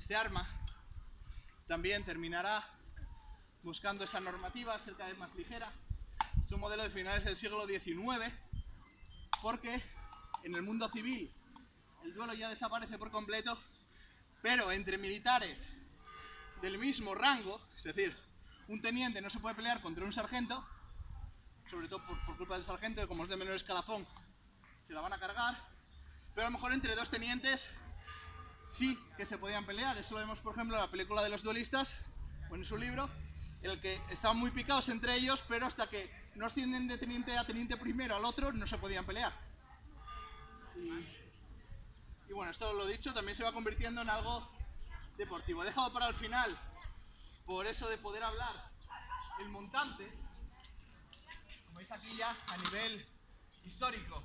Este arma también terminará buscando esa normativa, ser cada vez más ligera. Es un modelo de finales del siglo XIX, porque en el mundo civil el duelo ya desaparece por completo, pero entre militares del mismo rango, es decir, un teniente no se puede pelear contra un sargento, sobre todo por culpa del sargento, que como es de menor escalafón, se la van a cargar, pero a lo mejor entre dos tenientes sí que se podían pelear. Eso lo vemos, por ejemplo, en la película de los duelistas, o en su libro, en el que estaban muy picados entre ellos, pero hasta que no ascienden de teniente a teniente primero al otro, no se podían pelear. Y bueno, esto lo dicho, también se va convirtiendo en algo deportivo. He dejado para el final, por eso de poder hablar, el montante. Como veis aquí ya, a nivel histórico,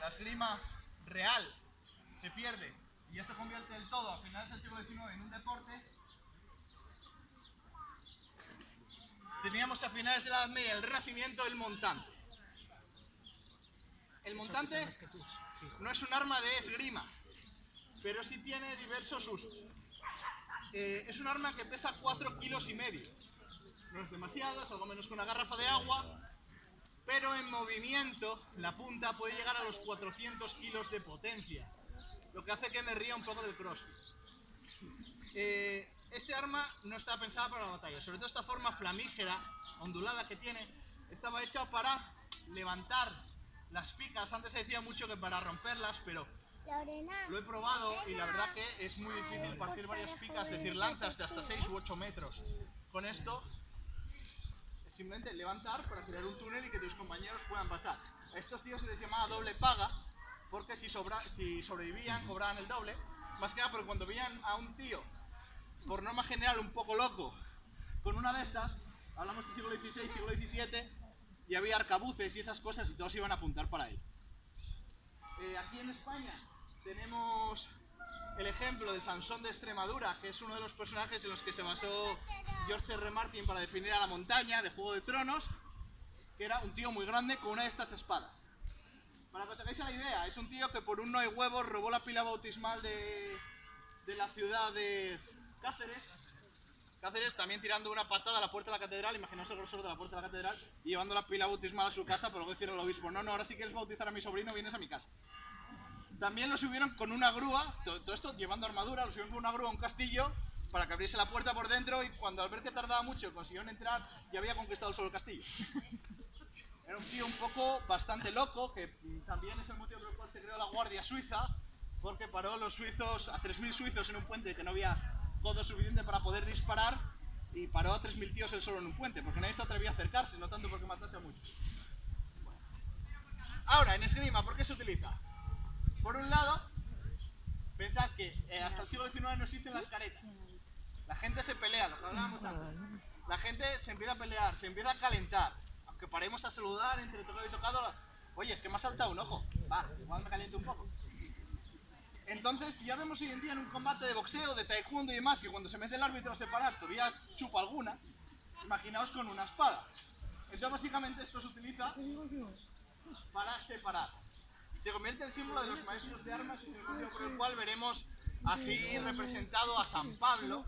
la esgrima real se pierde y ya se convierte del todo a finales del siglo XIX en un deporte. Teníamos a finales de la Edad Media, el Renacimiento, el montante. El montante no es un arma de esgrima, pero sí tiene diversos usos. Es un arma que pesa 4,5 kilos. No es demasiado, es algo menos que una garrafa de agua, pero en movimiento la punta puede llegar a los 400 kilos de potencia, lo que hace que me ría un poco del crossfit. Este arma no estaba pensada para la batalla, sobre todo esta forma flamígera, ondulada que tiene, estaba hecha para levantar las picas. Antes se decía mucho que para romperlas, pero lo he probado y la verdad que es muy difícil partir varias picas, es decir, lanzas de hasta 6 u 8 metros. Con esto es simplemente levantar para crear un túnel y que tus compañeros puedan pasar. A estos tíos se les llamaba doble paga, porque si sobrevivían cobraban el doble, más que nada porque cuando veían a un tío, por norma general un poco loco, con una de estas, hablamos del siglo XVI, siglo XVII, y había arcabuces y esas cosas y todos iban a apuntar para él. Aquí en España tenemos el ejemplo de Sansón de Extremadura, que es uno de los personajes en los que se basó George R. Martin para definir a la montaña de Juego de Tronos, que era un tío muy grande con una de estas espadas. Para que os hagáis la idea, es un tío que por un no hay huevos robó la pila bautismal de la ciudad de Cáceres. Cáceres también tirando una patada a la puerta de la catedral, imaginaos el grosor de la puerta de la catedral, y llevando la pila bautismal a su casa, pero luego decirle al obispo, no, ahora si quieres bautizar a mi sobrino vienes a mi casa. También lo subieron con una grúa, todo esto llevando armadura, lo subieron con una grúa a un castillo para que abriese la puerta por dentro, y cuando al ver que tardaba mucho consiguieron entrar y había conquistado solo el castillo. Era un tío un poco bastante loco, que también es el motivo por el cual se creó la Guardia Suiza, porque paró a los suizos, a 3.000 suizos en un puente que no había codo suficiente para poder disparar, y paró a 3.000 tíos él solo en un puente, porque nadie se atrevía a acercarse, no tanto porque matase a muchos. Bueno. Ahora, en esgrima, ¿por qué se utiliza? Por un lado, pensad que hasta el siglo XIX no existen las caretas. La gente se pelea, lo que hablábamos antes. La gente se empieza a pelear, se empieza a calentar. Aunque paremos a saludar entre tocado y tocado, oye, es que me ha saltado un ojo. Va, igual me caliento un poco. Entonces, ya vemos hoy en día en un combate de boxeo, de taekwondo y demás, que cuando se mete el árbitro a separar, todavía chupa alguna. Imaginaos con una espada. Entonces, básicamente, esto se utiliza para separar. Se convierte en símbolo de los maestros de armas, y es el motivo por el cual veremos así representado a San Pablo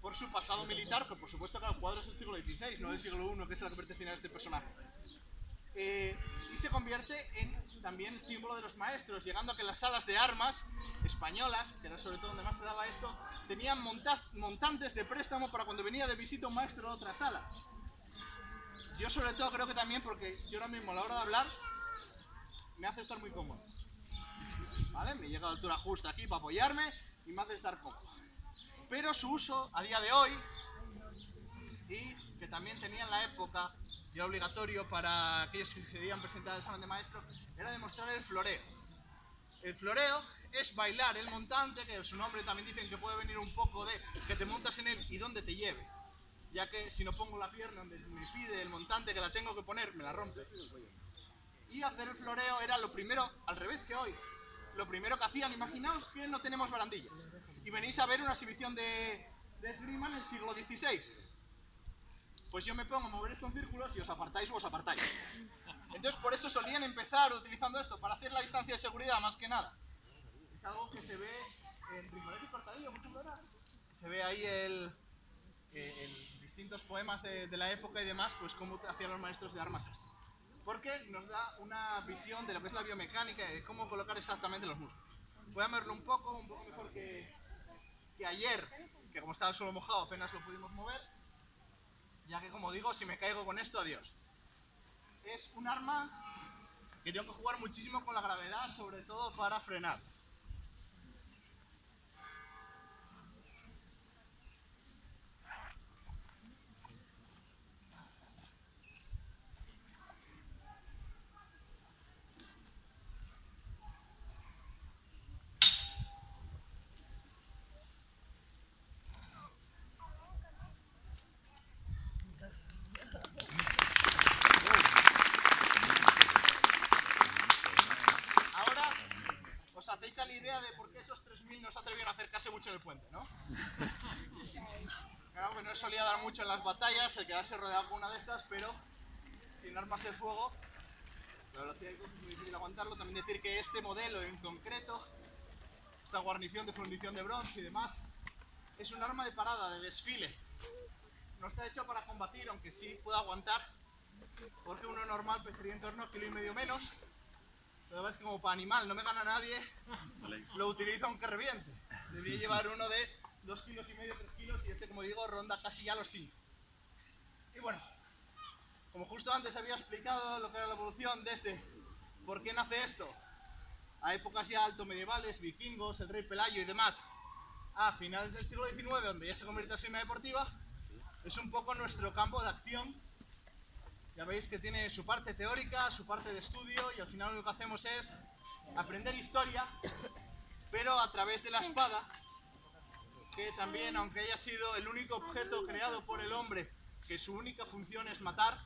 por su pasado militar, que por supuesto que el cuadro es del siglo XVI, no del siglo I, que es la que pertenece a este personaje. Y se convierte en también símbolo de los maestros, llegando a que las salas de armas españolas, que era sobre todo donde más se daba esto, tenían montantes de préstamo para cuando venía de visita un maestro de otra sala. Yo sobre todo creo que también porque yo ahora mismo a la hora de hablar me hace estar muy cómodo, ¿vale? Me llega a la altura justa aquí para apoyarme y me hace estar cómodo. Pero su uso a día de hoy, y que también tenía en la época, y era obligatorio para aquellos que se querían presentar al examen de maestro, era demostrar el floreo. El floreo es bailar el montante, que su nombre también dicen que puede venir un poco de que te montas en él y donde te lleve, ya que si no pongo la pierna donde me pide el montante que la tengo que poner, me la rompe. Y hacer el floreo era lo primero, al revés que hoy, lo primero que hacían. Imaginaos que no tenemos barandillas y venís a ver una exhibición de esgrima en el siglo XVI. Pues yo me pongo a mover esto en círculos y os apartáis o os apartáis. Entonces por eso solían empezar utilizando esto, para hacer la distancia de seguridad más que nada. Es algo que se ve en Rimoret y Cortadillo, mucho floral. se ve ahí distintos poemas de la época y demás, pues cómo hacían los maestros de armas esto. Porque nos da una visión de lo que es la biomecánica y de cómo colocar exactamente los músculos. Voy a verlo un poco mejor que ayer, que como estaba el suelo mojado apenas lo pudimos mover, ya que como digo, si me caigo con esto, adiós. Es un arma que tengo que jugar muchísimo con la gravedad, sobre todo para frenar. Hacéis a la idea de por qué esos 3000 no se atrevieron a acercarse mucho en el puente, ¿no? Claro que no es solía dar mucho en las batallas el quedarse rodeado con una de estas, pero sin armas de fuego, la velocidad de cosas es muy difícil aguantarlo. También decir que este modelo en concreto, esta guarnición de fundición de bronce y demás, es un arma de parada, de desfile. No está hecho para combatir, aunque sí puede aguantar, porque uno normal pesaría en torno a 1,5 kilos menos. Pero es que como para animal no me gana nadie, lo utilizo aunque reviente. Debería llevar uno de 2,5 kilos, 3 kilos, y este, como digo, ronda casi ya los 5. Y bueno, como justo antes había explicado lo que era la evolución desde por qué nace esto, a épocas ya alto medievales, vikingos, el rey Pelayo y demás, a finales del siglo XIX, donde ya se convierte en esgrima deportiva, es un poco nuestro campo de acción. Ya veis que tiene su parte teórica, su parte de estudio, y al final lo único que hacemos es aprender historia, pero a través de la espada, que también, aunque haya sido el único objeto creado por el hombre, que su única función es matar,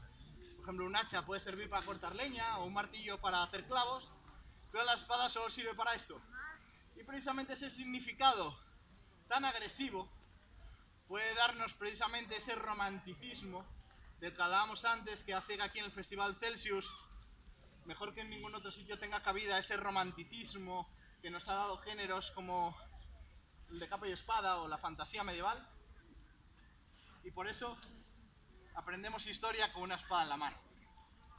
por ejemplo un hacha puede servir para cortar leña o un martillo para hacer clavos, pero la espada solo sirve para esto. Y precisamente ese significado tan agresivo puede darnos precisamente ese romanticismo del que hablábamos antes, que hace que aquí en el Festival Celsius, mejor que en ningún otro sitio, tenga cabida ese romanticismo que nos ha dado géneros como el de capa y espada o la fantasía medieval. Y por eso aprendemos historia con una espada en la mano.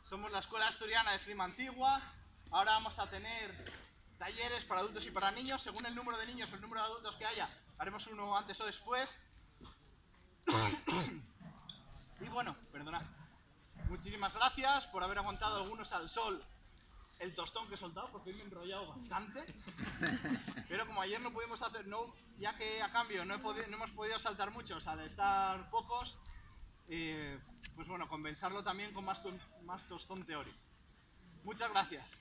Somos la Escuela Asturiana de Esgrima Antigua. Ahora vamos a tener talleres para adultos y para niños. Según el número de niños o el número de adultos que haya, haremos uno antes o después. Y bueno, perdonad, muchísimas gracias por haber aguantado algunos al sol el tostón que he soltado, porque hoy me he enrollado bastante. Pero como ayer no pudimos hacer, ya que a cambio no hemos podido saltar muchos al estar pocos, pues bueno, compensarlo también con más tostón teórico. Muchas gracias.